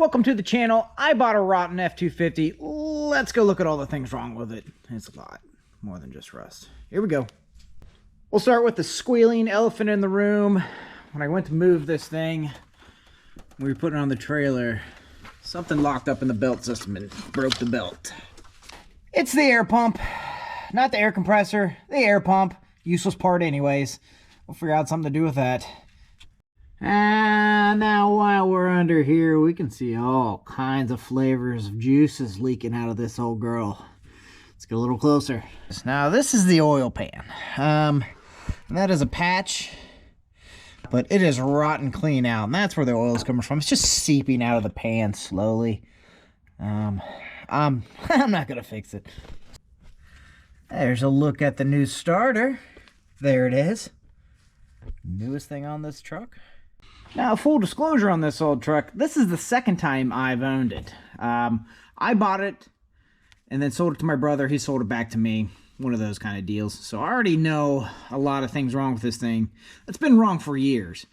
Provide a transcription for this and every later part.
Welcome to the channel. I bought a rotten F-250. Let's go look at all the things wrong with it. It's a lot more than just rust. Here we go. We'll start with the squealing elephant in the room. When I went to move this thing, we were putting it on the trailer, something locked up in the belt system and broke the belt. It's the air pump, not the air compressor, the air pump. Useless part anyways. We'll figure out something to do with that. And now while we're under here, we can see all kinds of flavors of juices leaking out of this old girl. Let's get a little closer. Now this is the oil pan. And that is a patch, but it is rotten clean out, and that's where the oil is coming from. It's just seeping out of the pan slowly. I'm not gonna fix it. There's a look at the new starter. There it is. Newest thing on this truck. Now, full disclosure on this old truck, this is the second time I've owned it. I bought it and then sold it to my brother. He sold it back to me. One of those kind of deals. So I already know a lot of things wrong with this thing. It's been wrong for years.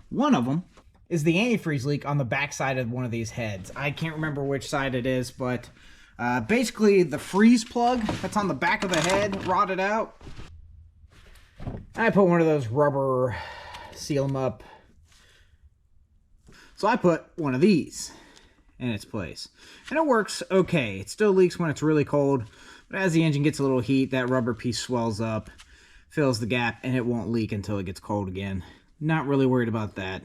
One of them is the antifreeze leak on the back side of one of these heads. I can't remember which side it is, but basically the freeze plug that's on the back of the head rotted out. I put one of those rubber seal them up. So I put one of these in its place. And it works okay. It still leaks when it's really cold. But as the engine gets a little heat, that rubber piece swells up, fills the gap, and it won't leak until it gets cold again. Not really worried about that.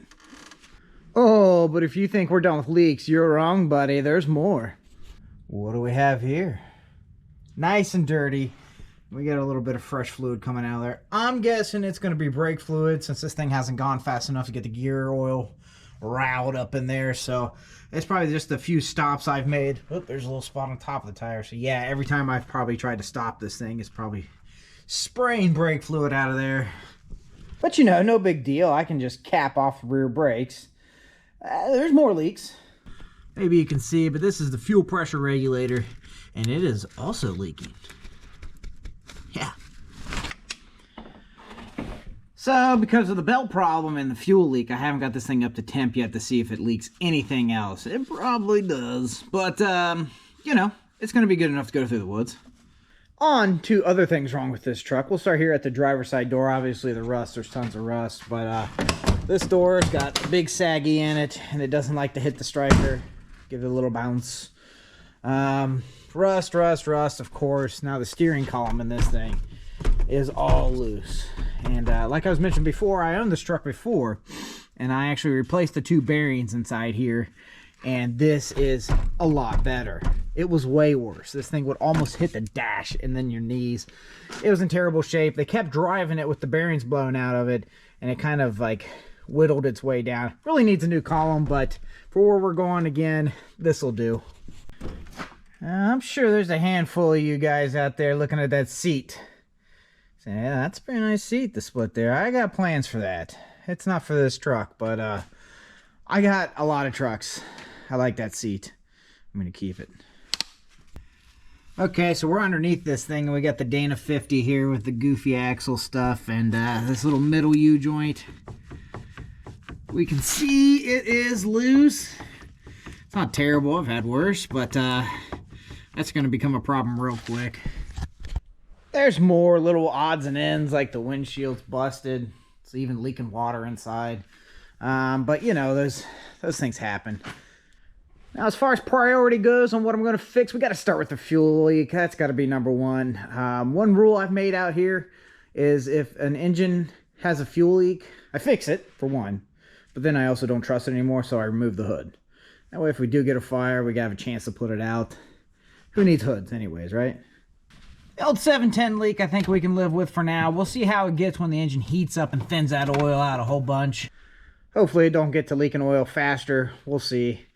Oh, but if you think we're done with leaks, you're wrong, buddy. There's more. What do we have here? Nice and dirty. We got a little bit of fresh fluid coming out of there. I'm guessing it's going to be brake fluid since this thing hasn't gone fast enough to get the gear oil riled up in there. So it's probably just a few stops I've made. Oh, there's a little spot on top of the tire. So yeah, every time I've probably tried to stop this thing, it's probably spraying brake fluid out of there. But you know, no big deal. I can just cap off the rear brakes. There's more leaks. Maybe you can see, but this is the fuel pressure regulator, and it is also leaking. Yeah. So, because of the belt problem and the fuel leak, I haven't got this thing up to temp yet to see if it leaks anything else. It probably does, but, you know, it's going to be good enough to go through the woods. On to other things wrong with this truck. We'll start here at the driver's side door. Obviously, the rust, there's tons of rust, but this door's got a big saggy in it, and it doesn't like to hit the striker. Give it a little bounce. Rust, of course. Now, the steering column in this thing is all loose. And like I was mentioning before, I owned this truck before, and I actually replaced the two bearings inside here, and this is a lot better. It was way worse. This thing would almost hit the dash and then your knees. It was in terrible shape. They kept driving it with the bearings blown out of it, and it kind of like whittled its way down. Really needs a new column, but for where we're going again, this will do. I'm sure there's a handful of you guys out there looking at that seat. Yeah, that's a pretty nice seat to split there. I got plans for that. It's not for this truck, but I got a lot of trucks. I like that seat. I'm going to keep it. Okay, so we're underneath this thing, and we got the Dana 50 here with the goofy axle stuff and this little middle U-joint. We can see it is loose. It's not terrible. I've had worse, but that's going to become a problem real quick. There's more little odds and ends, like the windshield's busted. It's even leaking water inside. But, you know, those things happen. Now, as far as priority goes on what I'm going to fix, we got to start with the fuel leak. That's got to be number one. One rule I've made out here is if an engine has a fuel leak, I fix it, for one. But then I also don't trust it anymore, so I remove the hood. That way, if we do get a fire, we got to have a chance to put it out. Who needs hoods anyways, right? The old 710 leak I think we can live with for now. We'll see how it gets when the engine heats up and thins that oil out a whole bunch. Hopefully it don't get to leaking oil faster. We'll see.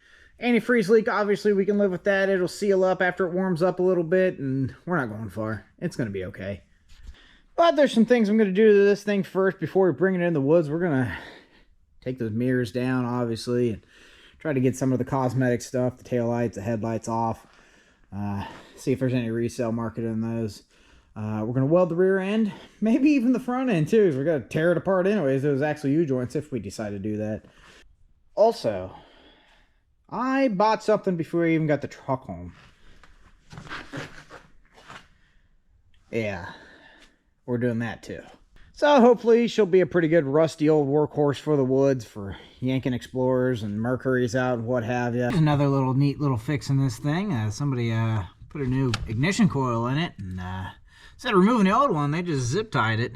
Antifreeze leak, obviously we can live with that. It'll seal up after it warms up a little bit, and we're not going far. It's going to be okay. But there's some things I'm going to do to this thing first before we bring it in the woods. We're going to take those mirrors down, obviously, and try to get some of the cosmetic stuff, the taillights, the headlights off. See if there's any resale market in those. We're going to weld the rear end, maybe even the front end too. We're going to tear it apart anyways, those axle U-joints, if we decide to do that. Also, I bought something before I even got the truck home. Yeah, we're doing that too. So hopefully she'll be a pretty good rusty old workhorse for the woods, for yanking Explorers and Mercuries out and what have you. Another little neat little fix in this thing. Somebody put a new ignition coil in it, and instead of removing the old one, they just zip tied it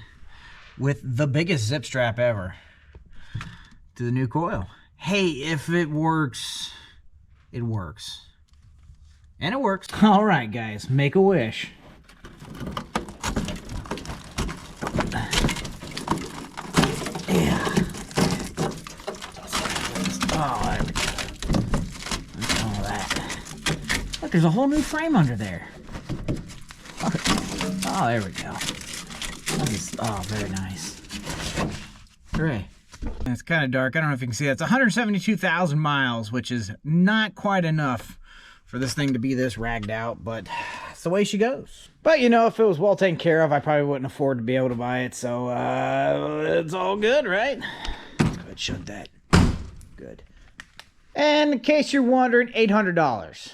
with the biggest zip strap ever to the new coil. Hey, if it works, it works. And it works. All right, guys, make a wish. Yeah. Oh, there we go. Look at all that. Look, there's a whole new frame under there. Oh, there we go. Oh, very nice. Hooray. It's kind of dark. I don't know if you can see that. It's 172,000 miles, which is not quite enough for this thing to be this ragged out, but it's the way she goes. But, you know, if it was well taken care of, I probably wouldn't afford to be able to buy it, so it's all good, right? Go ahead, shut that. Good. And in case you're wondering, $800.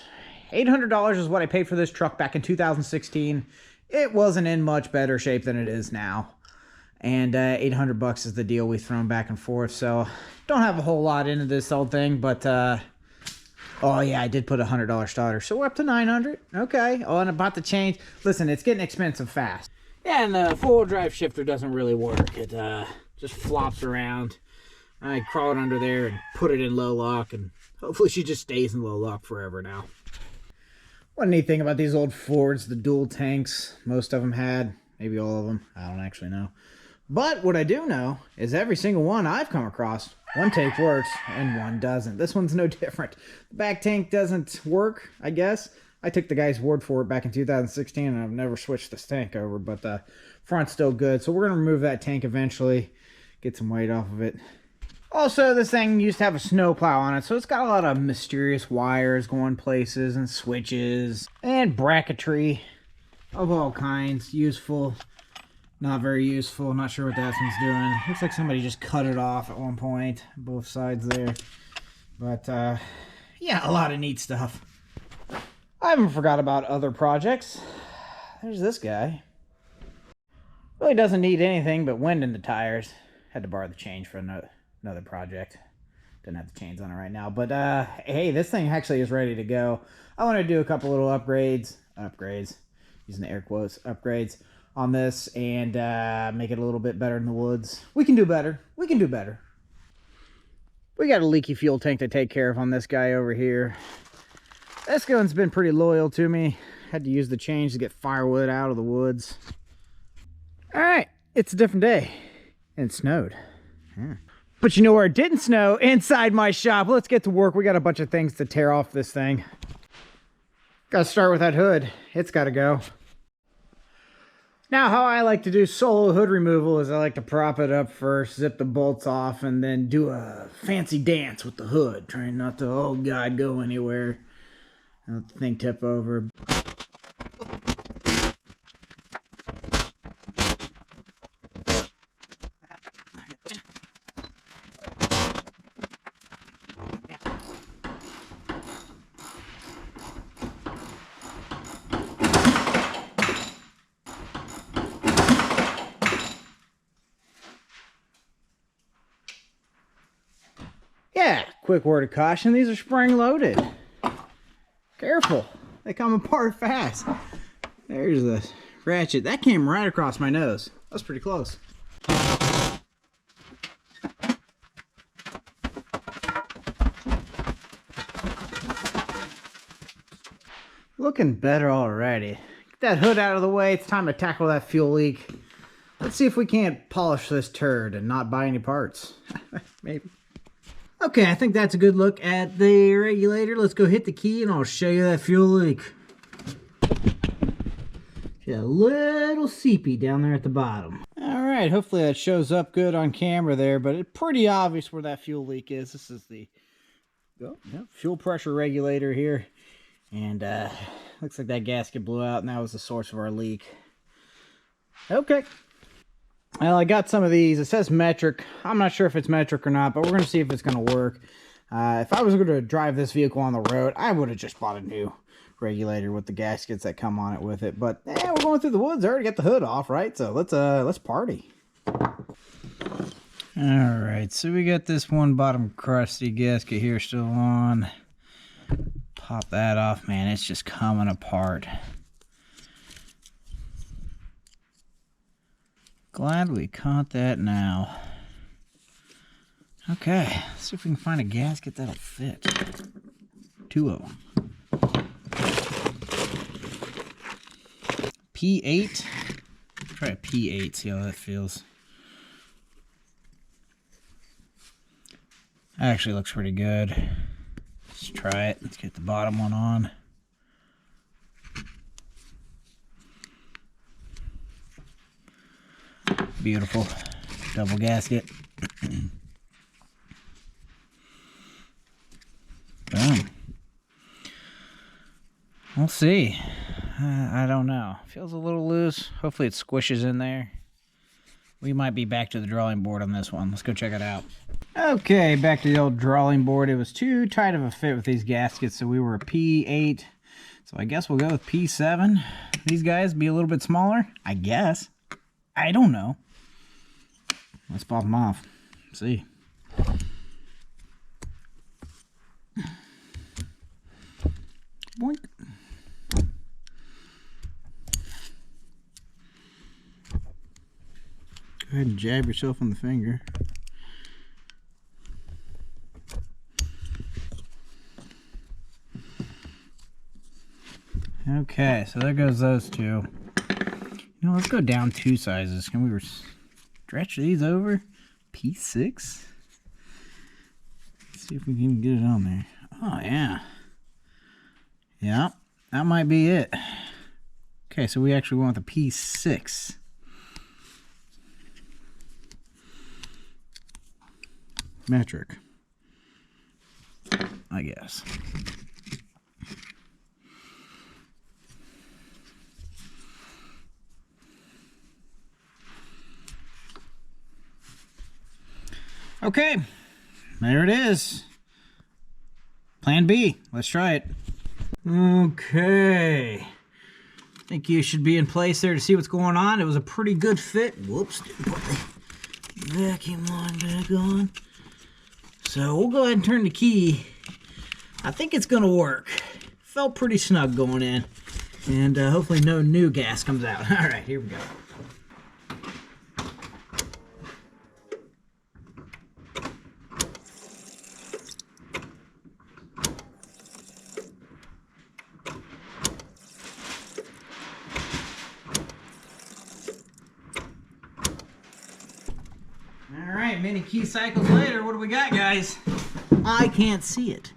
$800 is what I paid for this truck back in 2016. It wasn't in much better shape than it is now. And 800 bucks is the deal we've thrown back and forth. So don't have a whole lot into this old thing, but oh yeah, I did put a $100 starter. So we're up to 900. Okay. Oh, and about to change. Listen, it's getting expensive fast. Yeah, and the four-wheel drive shifter doesn't really work. It just flops around. I crawl it under there and put it in low lock, and hopefully she just stays in low lock forever now. One neat thing about these old Fords, the dual tanks, most of them had, maybe all of them, I don't actually know. But what I do know is every single one I've come across, one tank works and one doesn't. This one's no different. The back tank doesn't work, I guess. I took the guy's word for it back in 2016, and I've never switched this tank over, but the front's still good. So we're going to remove that tank eventually, get some weight off of it. Also, this thing used to have a snowplow on it, so it's got a lot of mysterious wires going places and switches and bracketry of all kinds. Useful, not very useful. Not sure what that thing's doing. Looks like somebody just cut it off at one point, both sides there. But, yeah, a lot of neat stuff. I haven't forgot about other projects. There's this guy. Really doesn't need anything but wind in the tires. Had to borrow the change for another project. Didn't have the chains on it right now, but hey, this thing actually is ready to go. I want to do a couple little upgrades, using the air quotes, upgrades on this, and make it a little bit better in the woods. We can do better. We can do better. We got a leaky fuel tank to take care of on this guy over here. This gun's been pretty loyal to me. Had to use the change to get firewood out of the woods. All right, it's a different day, and it snowed. Yeah. But you know where it didn't snow? Inside my shop. Let's get to work. We got a bunch of things to tear off this thing. Gotta start with that hood. It's gotta go. Now, how I like to do solo hood removal is I like to prop it up first, zip the bolts off, and then do a fancy dance with the hood, trying not to, oh God, go anywhere. Let the thing tip over. Yeah, quick word of caution, these are spring loaded. Careful, they come apart fast. There's the ratchet. That came right across my nose. That's pretty close. Looking better already. Get that hood out of the way. It's time to tackle that fuel leak. Let's see if we can't polish this turd and not buy any parts. Maybe. Okay, I think that's a good look at the regulator. Let's go hit the key and I'll show you that fuel leak. Got a little seepy down there at the bottom. All right, hopefully that shows up good on camera there, but it's pretty obvious where that fuel leak is. This is the fuel pressure regulator here. And looks like that gasket blew out and that was the source of our leak. Okay. Well, I got some of these. It says metric. I'm not sure if it's metric or not, but we're going to see if it's going to work. If I was going to drive this vehicle on the road, I would have just bought a new regulator with the gaskets that come on it with it. But we're going through the woods. I already got the hood off, right? So let's party. All right, so we got this one bottom crusty gasket here still on. Pop that off, man. It's just coming apart. Glad we caught that now. Okay, let's see if we can find a gasket that'll fit. 2 of them. P8. Try a P8, see how that feels. Actually looks pretty good. Let's try it. Let's get the bottom one on. Beautiful. Double gasket. Boom. We'll see. I don't know. Feels a little loose. Hopefully it squishes in there. We might be back to the drawing board on this one. Let's go check it out. Okay, back to the old drawing board. It was too tight of a fit with these gaskets, so we were a P8. So I guess we'll go with P7. These guys be a little bit smaller, I guess. I don't know. Let's pop them off. See. Boink. Go ahead and jab yourself on the finger. Okay, so there goes those two. You know, let's go down 2 sizes. Can we stretch these over? P6? Let's see if we can get it on there. Oh, yeah. Yeah, that might be it. Okay, so we actually want the P6. Metric, I guess. Okay, there it is. Plan B. Let's try it. Okay. I think you should be in place there to see what's going on. It was a pretty good fit. Whoops, didn't put the vacuum line back on. So we'll go ahead and turn the key. I think it's gonna work. Felt pretty snug going in. And hopefully no new gas comes out. All right, here we go. All right, many key cycles later, what do we got, guys? I can't see it.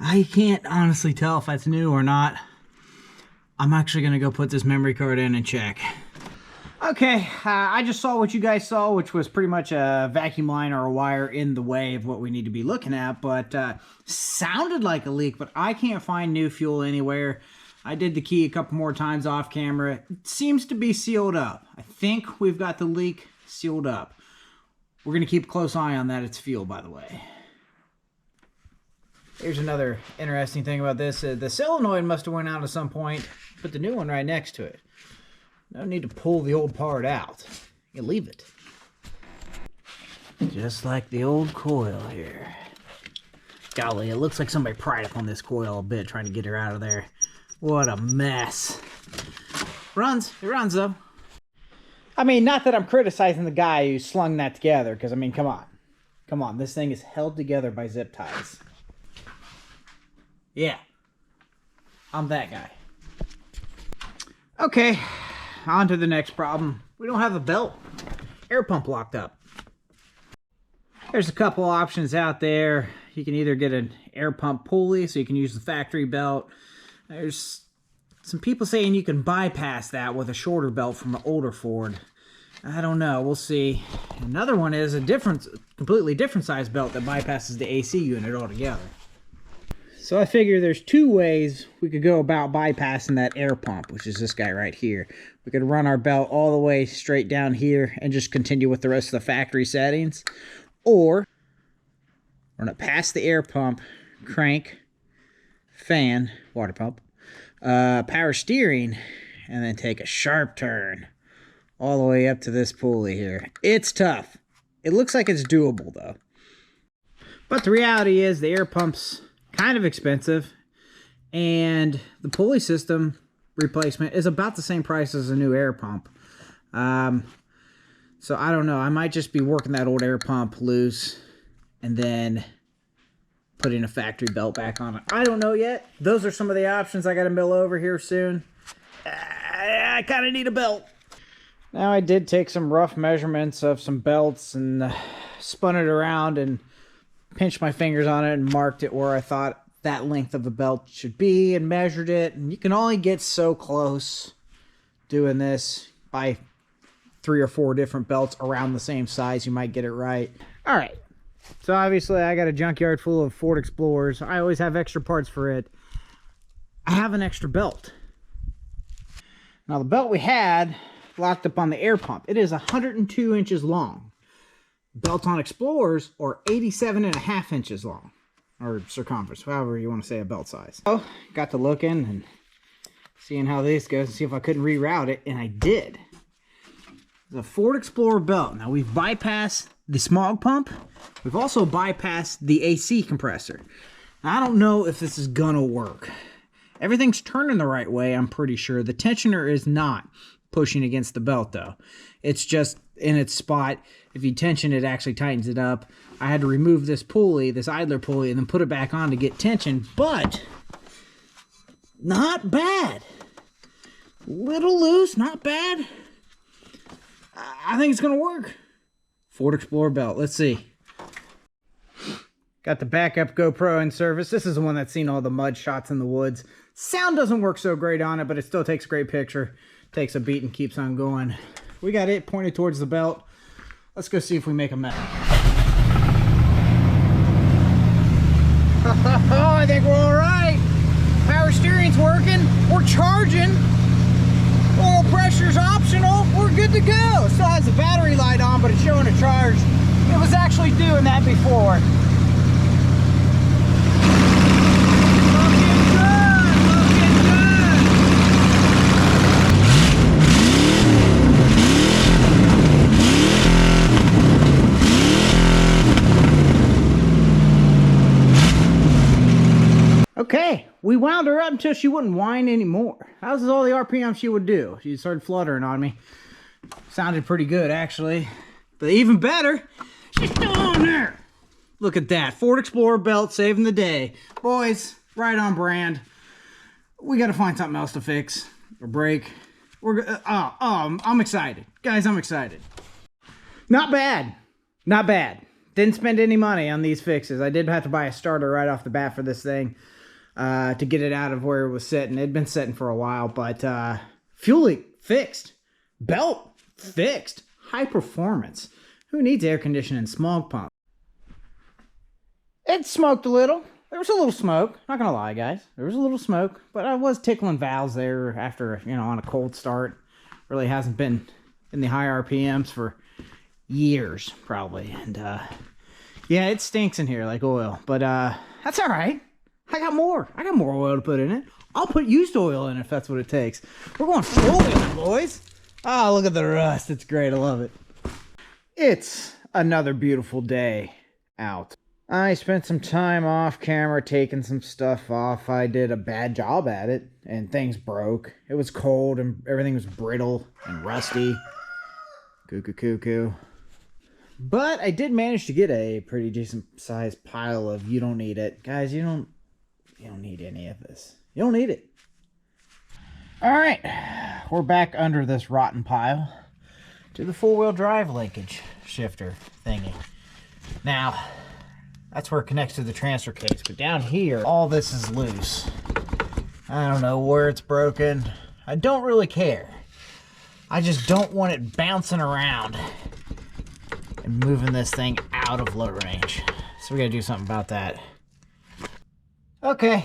I can't honestly tell if that's new or not. I'm actually gonna go put this memory card in and check. Okay, I just saw what you guys saw, which was pretty much a vacuum line or a wire in the way of what we need to be looking at, but sounded like a leak, but I can't find new fuel anywhere. I did the key a couple more times off camera. It seems to be sealed up. I think we've got the leak sealed up. We're going to keep a close eye on that. It's fuel, by the way. Here's another interesting thing about this. The solenoid must have went out at some point. Put the new one right next to it. No need to pull the old part out. You leave it. Just like the old coil here. Golly, it looks like somebody pried up on this coil a bit trying to get her out of there. What a mess. Runs. It runs, though. I mean, not that I'm criticizing the guy who slung that together, because, I mean, come on. Come on, this thing is held together by zip ties. Yeah. I'm that guy. Okay, on to the next problem. We don't have a belt. Air pump locked up. There's a couple options out there. You can either get an air pump pulley, so you can use the factory belt. There's some people saying you can bypass that with a shorter belt from an older Ford. I don't know. We'll see. Another one is a completely different size belt that bypasses the AC unit altogether. So I figure there's 2 ways we could go about bypassing that air pump, which is this guy right here. We could run our belt all the way straight down here and just continue with the rest of the factory settings. Or We're going to pass the air pump, crank, fan, water pump, power steering, and then take a sharp turn all the way up to this pulley here. It's tough. It looks like it's doable though. But the reality is the air pump's kind of expensive, and the pulley system replacement is about the same price as a new air pump. So I don't know. I might just be working that old air pump loose and then putting a factory belt back on it. I don't know yet. Those are some of the options I got to mill over here soon. I kind of need a belt. Now I did take some rough measurements of some belts and spun it around and pinched my fingers on it and marked it where I thought that length of the belt should be and measured it. And you can only get so close doing this by 3 or 4 different belts around the same size. You might get it right. All right. So obviously I got a junkyard full of Ford Explorers. I always have extra parts for it. I have an extra belt. Now the belt we had locked up on the air pump, it is 102 inches long. Belts on Explorers are 87.5 inches long, or circumference, however you want to say a belt size. So got to looking and seeing how this goes and see if I couldn't reroute it, and I did. The Ford Explorer belt. Now we've bypassed the smog pump. We've also bypassed the AC compressor. Now, I don't know if this is gonna work. Everything's turning the right way, I'm pretty sure. The tensioner is not pushing against the belt though. It's just in its spot. If you tension it, actually tightens it up. I had to remove this pulley, this idler pulley, and then put it back on to get tension, but not bad. Little loose, not bad. I think it's gonna work. Ford Explorer belt, let's see. Got the backup GoPro in service. This is the one that's seen all the mud shots in the woods. Sound doesn't work so great on it, but it still takes a great picture. Takes a beat and keeps on going. We got it pointed towards the belt. Let's go see if we make a mess. Oh, I think we're all right. Power steering's working. We're charging. Oil pressure's optional. We're good to go. Still has the battery light on, but it's showing a charge. It was actually doing that before. Okay, we wound her up until she wouldn't whine anymore. That was all the RPM she would do. She started fluttering on me. Sounded pretty good, actually. But even better, she's still on there. Look at that. Ford Explorer belt saving the day. Boys, right on brand. We got to find something else to fix or break. I'm excited. Guys, I'm excited. Not bad. Not bad. Didn't spend any money on these fixes. I did have to buy a starter right off the bat for this thing. To get it out of where it was sitting. It'd been sitting for a while, but fuel leak fixed. Belt fixed. High performance. Who needs air conditioning and smog pump? It smoked a little. There was a little smoke. Not gonna lie, guys. There was a little smoke, but I was tickling valves there after, on a cold start. Really hasn't been in the high RPMs for years, probably. And yeah, it stinks in here like oil, but that's all right. I got more oil to put in it. I'll put used oil in if that's what it takes. We're going full oil, boys. Oh, look at the rust. It's great. I love it. It's another beautiful day out. I spent some time off camera taking some stuff off. I did a bad job at it, and things broke. It was cold, and everything was brittle and rusty. Cuckoo. But I did manage to get a pretty decent sized pile of you don't need it. Guys, you don't need any of this. You don't need it. All right, we're back under this rotten pile to the four-wheel drive linkage shifter thingy. Now, that's where it connects to the transfer case, but down here, all this is loose. I don't know where it's broken. I don't really care. I just don't want it bouncing around and moving this thing out of load range. So we gotta do something about that. Okay,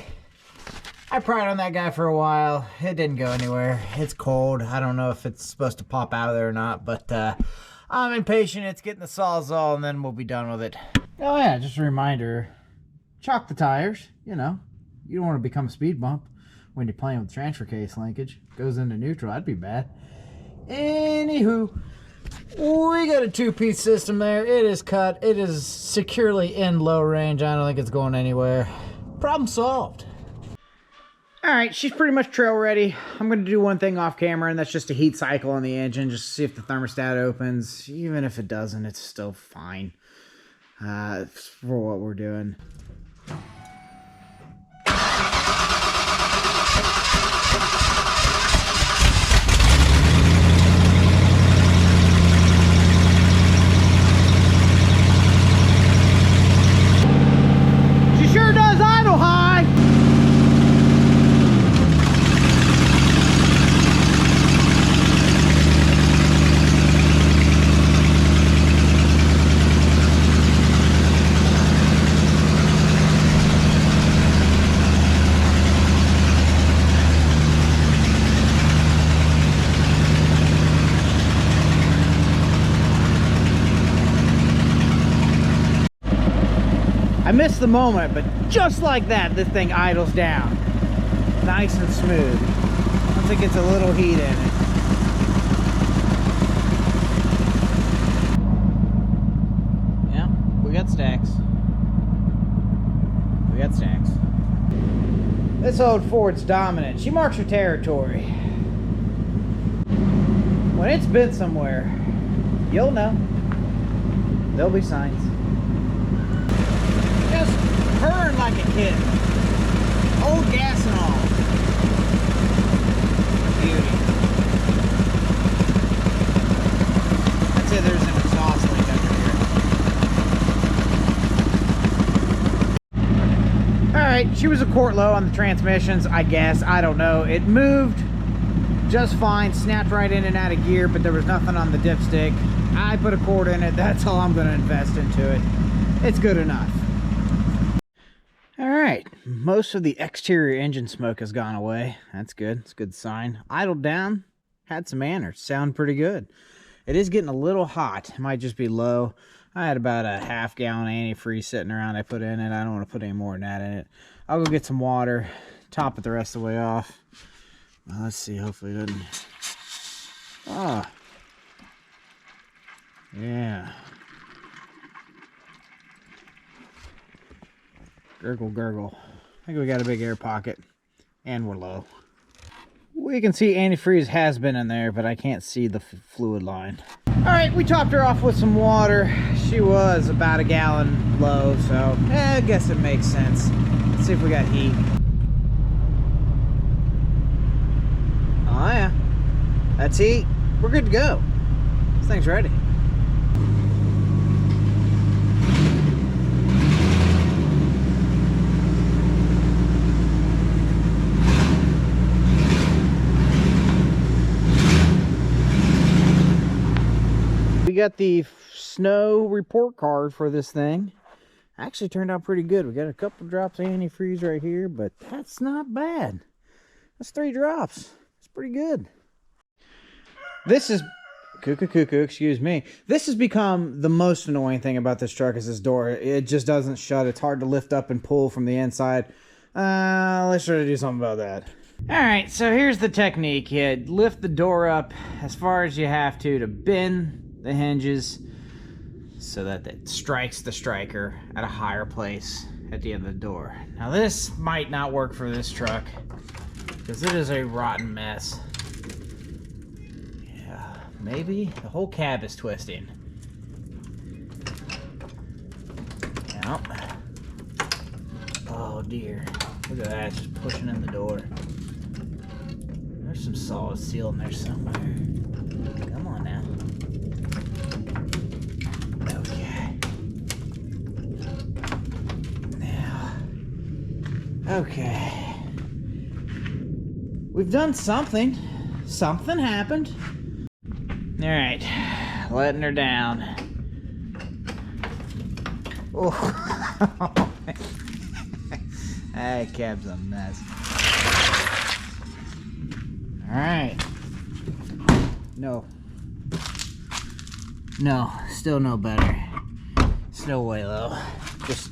I pried on that guy for a while. It didn't go anywhere. It's cold. I don't know if it's supposed to pop out of there or not, but I'm impatient. It's getting the Sawzall and then we'll be done with it. Oh yeah, just a reminder, chalk the tires, you know. You don't want to become a speed bump when you're playing with transfer case linkage. Goes into neutral, that'd be bad. Anywho, we got a 2-piece system there. It is cut. It is securely in low range. I don't think it's going anywhere. Problem solved. All right, she's pretty much trail ready. I'm going to do one thing off camera, and that's just a heat cycle on the engine, just to see if the thermostat opens. Even if it doesn't, it's still fine for what we're doing. I missed the moment, but just like that, this thing idles down. Nice and smooth. Once it gets a little heat in it. Yeah, we got stacks. We got stacks. This old Ford's dominant. She marks her territory. When it's been somewhere, you'll know. There'll be signs. Just purring like a kid. Old gas and all. Beauty. I'd say there's an exhaust leak under here. Alright, she was a quart low on the transmissions, I guess. I don't know. It moved just fine, snapped right in and out of gear, but there was nothing on the dipstick. I put a quart in it. That's all I'm going to invest into it. It's good enough. Alright, most of the exterior engine smoke has gone away. That's good. It's a good sign. Idled down, had some manners. Sound pretty good. It is getting a little hot. It might just be low. I had about a half-gallon antifreeze sitting around I put in it. I don't want to put any more than that in it. I'll go get some water, top it the rest of the way off. Well, let's see, hopefully it doesn't... Ah. Yeah. Gurgle, gurgle. I think we got a big air pocket. And we're low. We can see antifreeze has been in there, but I can't see the fluid line. Alright, we topped her off with some water. She was about a gallon low, so I guess it makes sense. Let's see if we got heat. Oh yeah. That's heat. We're good to go. This thing's ready. We got the snow report card for this thing. Actually turned out pretty good. We got a couple drops of antifreeze right here, but that's not bad. That's 3 drops. It's pretty good. This is cuckoo, excuse me. This has become the most annoying thing about this truck is this door. It just doesn't shut. It's hard to lift up and pull from the inside. Let's try to do something about that. Alright, so here's the technique. You lift the door up as far as you have to bend the hinges so that it strikes the striker at a higher place at the end of the door. Now this might not work for this truck because it is a rotten mess. Yeah, maybe the whole cab is twisting. Now, oh dear, look at that, it's just pushing in the door. There's some solid steel in there somewhere. Come on now. Okay. We've done something. Something happened. Alright. Letting her down. Oh. That cab's a mess. Alright. No. No. Still no better. no way though. Just,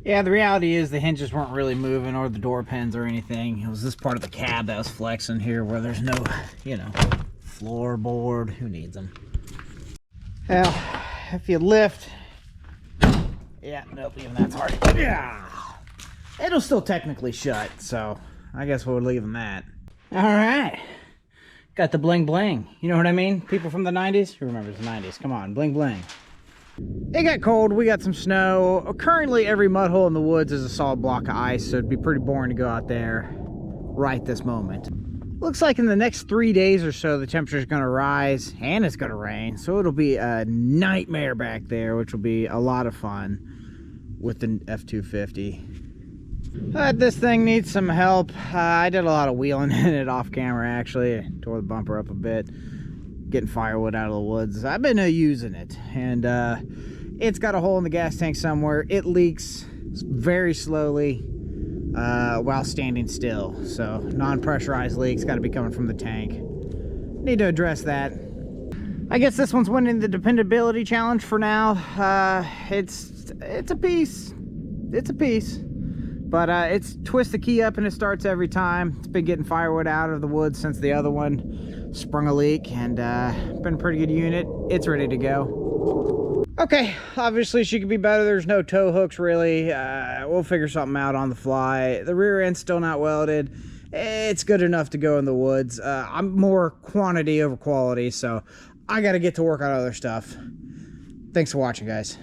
yeah, the reality is the hinges weren't really moving, or the door pins or anything. It was this part of the cab that was flexing here, where there's no, you know, floorboard. Who needs them? Well, if you lift, yeah, nope, even that's hard. Yeah, it'll still technically shut, so I guess we'll leave them that. All right, got the bling bling. You know what I mean? People from the 90s? Who remembers the 90s? Come on, bling bling. It got cold, we got some snow. Currently, every mud hole in the woods is a solid block of ice, so it'd be pretty boring to go out there right this moment. Looks like in the next 3 days or so, the temperature's gonna rise and it's gonna rain, so it'll be a nightmare back there, which will be a lot of fun with the F250. This thing needs some help. I did a lot of wheeling in it off camera, actually. I tore the bumper up a bit, getting firewood out of the woods. I've been using it, and it's got a hole in the gas tank somewhere. It leaks very slowly while standing still, so non-pressurized leaks got to be coming from the tank. Need to address that. I guess this one's winning the dependability challenge for now. It's a piece, but it's twist the key up and it starts every time. It's been getting firewood out of the woods since the other one sprung a leak, and been a pretty good unit. It's ready to go. Okay, obviously she could be better. There's no tow hooks really. We'll figure something out on the fly. The rear end's still not welded. It's good enough to go in the woods. I'm more quantity over quality, so I got to get to work on other stuff. Thanks for watching, guys.